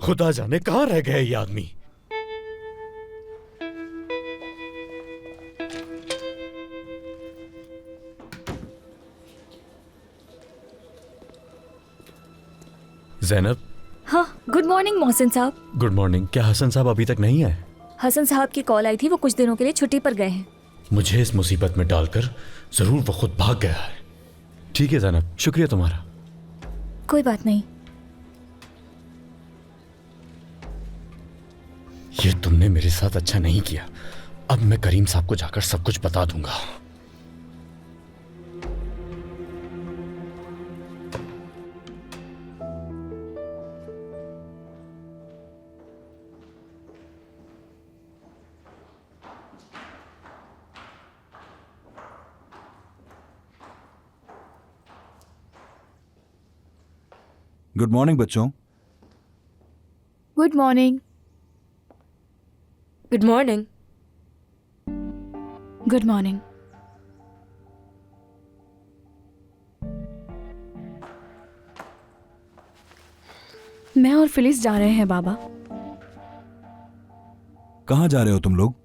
खुदा जाने कहां रह गए ये आदमी। ज़ैनब। हाँ, गुड मॉर्निंग मोहसिन साहब। Good morning. क्या हसन साहब अभी तक नहीं आए? हसन साहब की कॉल आई थी, वो कुछ दिनों के लिए छुट्टी पर गए हैं। मुझे इस मुसीबत में डालकर जरूर वो खुद भाग गया है। ठीक है ज़ैनब, शुक्रिया तुम्हारा। कोई बात नहीं। ये तुमने मेरे साथ अच्छा नहीं किया। अब मैं करीम साहब को जाकर सब कुछ बता दूंगा। गुड मॉर्निंग बच्चों। Good morning. Good morning. Good morning. मैं और फिलिस जा रहे हैं बाबा। कहाँ जा रहे हो तुम लोग?